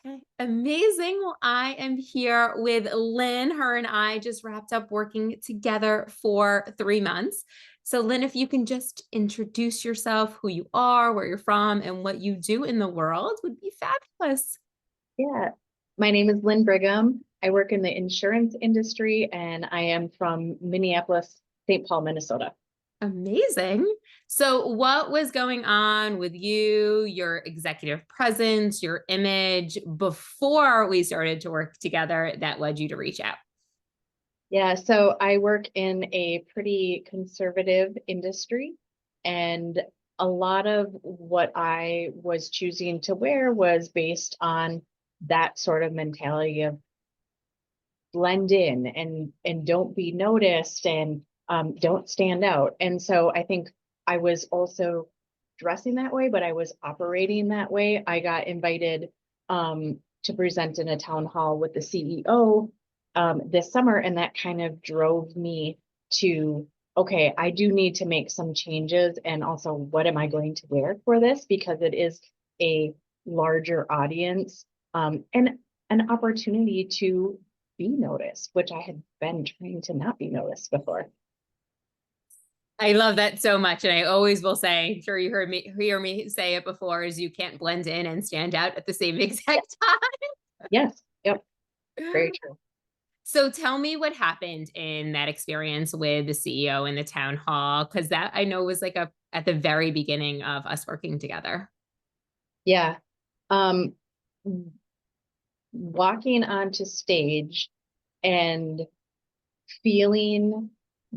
Okay, amazing. Well, I am here with Lynn. Her and I just wrapped up working together for 3 months. So, Lynn, if you can just introduce yourself, who you are, where you're from, and what you do in the world would be fabulous. Yeah, my name is Lynn Brigham. I work in the insurance industry and I am from Minneapolis, St. Paul, Minnesota. Amazing. So, what was going on with you, your executive presence, your image before we started to work together that led you to reach out? Yeah, so I work in a pretty conservative industry, and a lot of what I was choosing to wear was based on that sort of mentality of blend in and don't be noticed and don't stand out. And so I think I was also dressing that way, but I was operating that way. I got invited to present in a town hall with the CEO this summer, and that kind of drove me to, okay, I do need to make some changes. And also, what am I going to wear for this? Because it is a larger audience and an opportunity to be noticed, which I had been trying to not be noticed before. I love that so much. And I always will say, I'm sure you hear me say it before, is you can't blend in and stand out at the same Yeah. exact Yes. Yep. Very time. true. So tell me what happened in that experience with the CEO in the town hall, because that I know was like a at the very beginning of us working together. Yeah. Um, Walking onto stage and feeling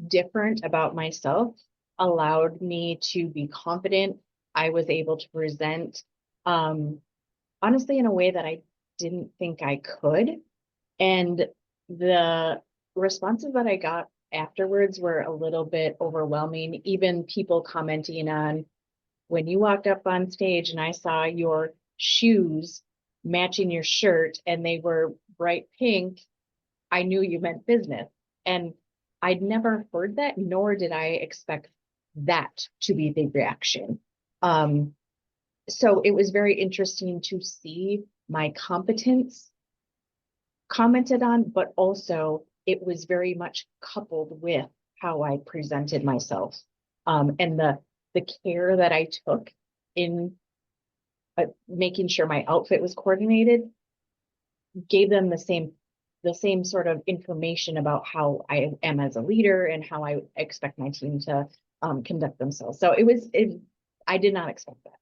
different about myself allowed me to be confident. I was able to present, um, honestly, in a way that I didn't think I could. And the responses that I got afterwards were a little bit overwhelming. Even people commenting on when you walked up on stage and I saw your shoes matching your shirt and they were bright pink, I knew you meant business. And I'd never heard that, nor did I expect that to be the reaction. Um, so it was very interesting to see my competence commented on, but also it was very much coupled with how I presented myself and the care that I took in making sure my outfit was coordinated gave them the same sort of information about how I am as a leader and how I expect my team to conduct themselves. So I did not expect that.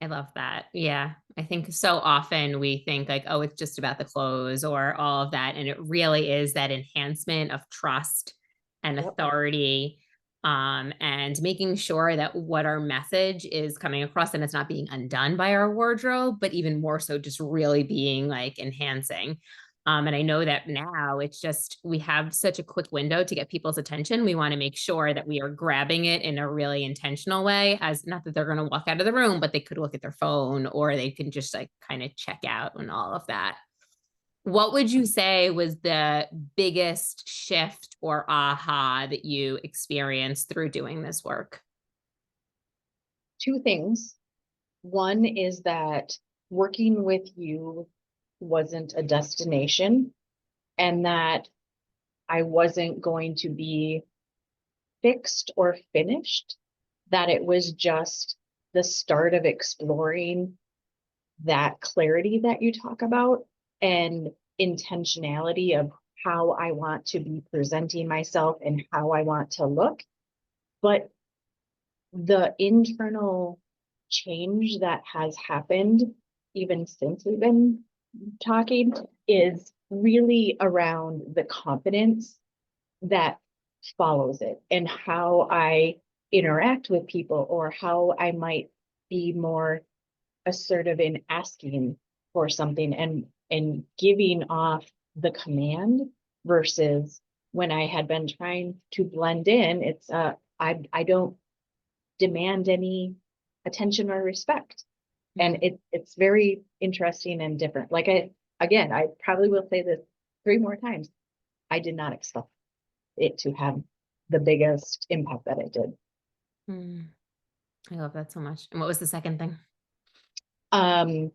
I love that. Yeah. I think so often we think like, oh, it's just about the clothes or all of that. And it really is that enhancement of trust and Yep. authority, and making sure that what our message is coming across and it's not being undone by our wardrobe, but even more so just really being like enhancing. And I know that now it's just we have such a quick window to get people's attention. We want to make sure that we are grabbing it in a really intentional way, as not that they're going to walk out of the room, but they could look at their phone or they can just like kind of check out and all of that. What would you say was the biggest shift or aha that you experienced through doing this work? Two things. One is that working with you wasn't a destination and that I wasn't going to be fixed or finished, that it was just the start of exploring that clarity that you talk about and intentionality of how I want to be presenting myself and how I want to look. But the internal change that has happened, even since we've been talking, is really around the confidence that follows it and how I interact with people or how I might be more assertive in asking for something and giving off the command versus when I had been trying to blend in, it's I don't demand any attention or respect. And it's very interesting and different. Like I probably will say this 3 more times. I did not expect it to have the biggest impact that it did. I love that so much. And what was the second thing? Um,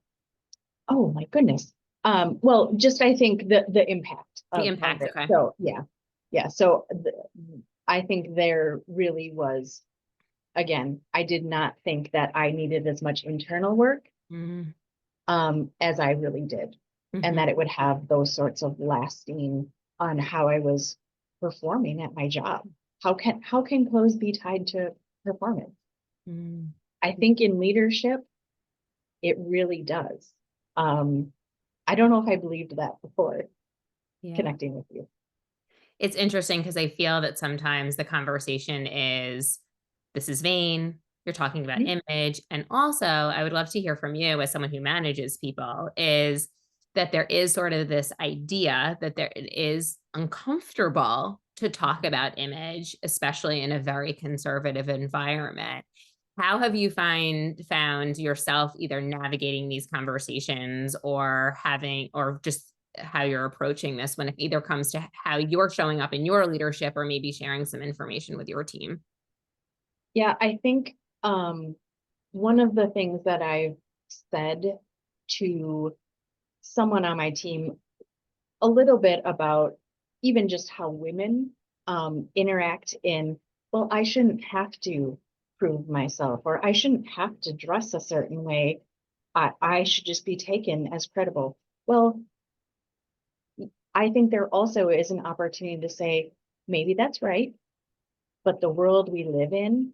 Oh my goodness. Well, just I think the impact The of impact. it. Okay. So yeah, yeah. So I think there really was, again, I did not think that I needed as much internal work Mm-hmm. as I really did, and Mm-hmm. that it would have those sorts of lasting on how I was performing at my job. How can clothes be tied to performance? Mm-hmm. I think in leadership, it really does. Um, I don't know if I believed that before Yeah. connecting with you. It's interesting because I feel that sometimes the conversation is, this is vain. You're talking about Mhm. image. And also, I would love to hear from you as someone who manages people, is that there is sort of this idea that there it is uncomfortable to talk about image, especially in a very conservative environment. How have you found yourself either navigating these conversations or having, or just how you're approaching this when it either comes to how you're showing up in your leadership or maybe sharing some information with your team? Yeah, I think one of the things that I've said to someone on my team a little bit about even just how women interact in, well, I shouldn't have to prove myself, or I shouldn't have to dress a certain way. I should just be taken as credible. Well, I think there also is an opportunity to say, maybe that's right, but the world we live in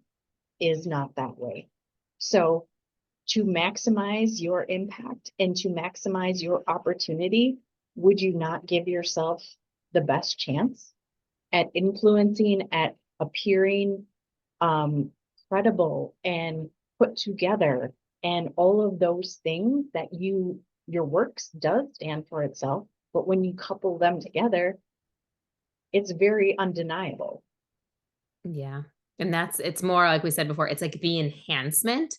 is not that way. So to maximize your impact and to maximize your opportunity, would you not give yourself the best chance at influencing, at appearing um, credible and put together, and all of those things that your works does stand for itself, but when you couple them together, it's very undeniable. Yeah. And it's more like we said before, it's like the enhancement.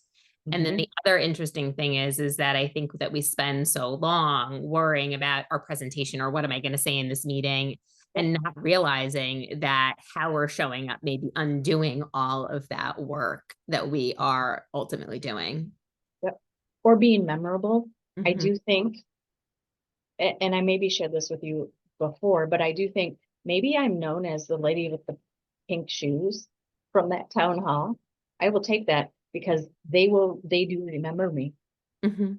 And then the Mhm. other interesting thing is that I think that we spend so long worrying about our presentation or what am I going to say in this meeting, Yep, and not realizing that how we're showing up may be undoing all of that work that we are ultimately doing. yep. Or being memorable. I Mhm. do think, and I maybe shared this with you before, but I do think maybe I'm known as the lady with the pink shoes from that town hall. I will take that because they do remember me. Mhm.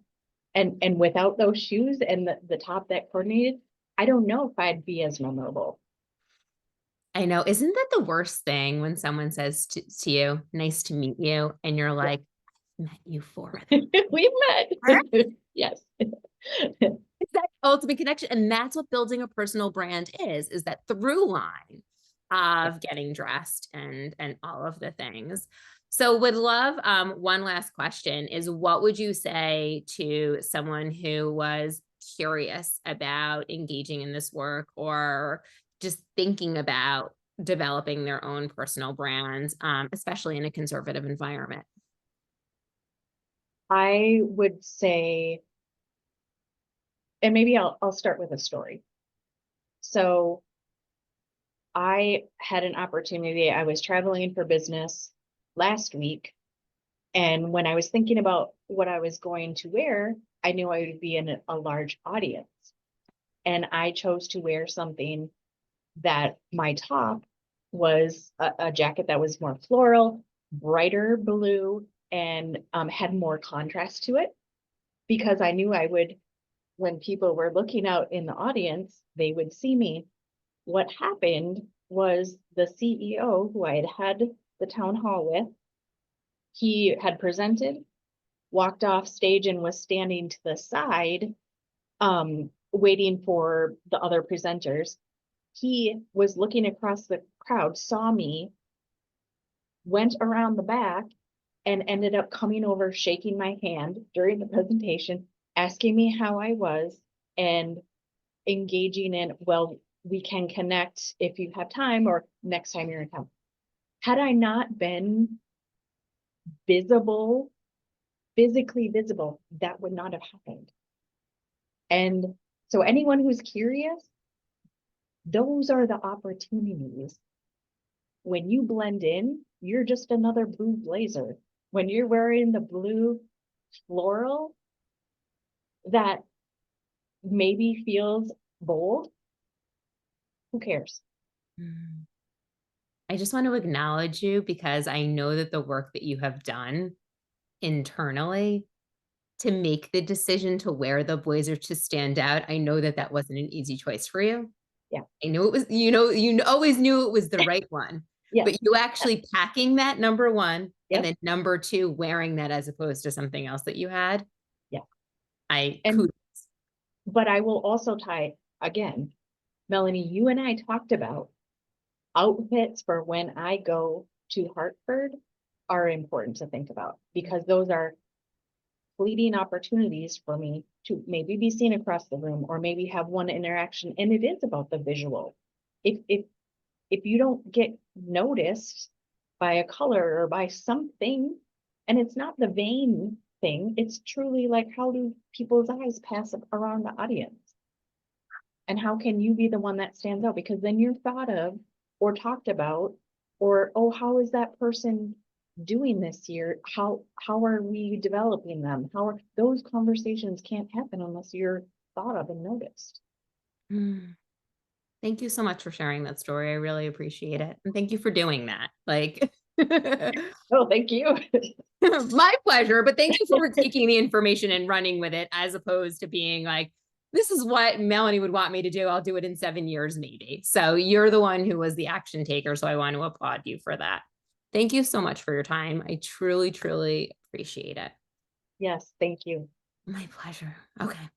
And without those shoes and the top that coordinated, I don't know if I'd be as memorable. I know. Isn't that the worst thing when someone says to you, nice to meet you, and you're Yeah. like, "I've met you for We've that." met. Yes. It's that ultimate connection. And that's what building a personal brand is that through line Yeah. of getting dressed and all of the things. So would love one last question is, what would you say to someone who was curious about engaging in this work or just thinking about developing their own personal brands, especially in a conservative environment? I would say, and maybe I'll start with a story. So I had an opportunity. I was traveling for business last week. And when I was thinking about what I was going to wear, I knew I would be in a large audience. And I chose to wear something that my top was a jacket that was more floral, brighter blue, and had more contrast to it because I knew I would, when people were looking out in the audience, they would see me. What happened was the CEO who I had the town hall with, he had presented, walked off stage and was standing to the side, waiting for the other presenters. He was looking across the crowd, saw me, went around the back, and ended up coming over, shaking my hand during the presentation, asking me how I was, and engaging in, well, we can connect if you have time or next time you're in town. Had I not been visible, physically visible, that would not have happened. And so anyone who's curious, those are the opportunities. When you blend in, you're just another blue blazer. When you're wearing the blue floral, that maybe feels bold, who cares? Mm. I just want to acknowledge you because I know that the work that you have done internally to make the decision to wear the blazer to stand out, I know that that wasn't an easy choice for you. Yeah. I knew it was, always knew it was the right one, Yes. but you actually packing that number one and Yep. then number two, wearing that as opposed to something else that you had. Yeah. I And, kudos. but I will also tie again, Melanie, you and I talked about outfits for when I go to Hartford are important to think about because those are fleeting opportunities for me to maybe be seen across the room or maybe have one interaction. And it is about the visual. If you don't get noticed by a color or by something, and it's not the vain thing, it's truly like how do people's eyes pass around the audience? And how can you be the one that stands out? Because then you're thought of or talked about, or oh, how is that person doing this year? How are we developing them? How are those conversations can't happen unless you're thought of and noticed. Mm. Thank you so much for sharing that story. I really appreciate it. And thank you for doing that. Like, Oh, thank you. my pleasure. But thank you for taking the information and running with it as opposed to being like, this is what Melanie would want me to do. I'll do it in 7 years, maybe. So you're the one who was the action taker. So I want to applaud you for that. Thank you so much for your time. I truly, truly appreciate it. Yes, thank you. My pleasure. Okay.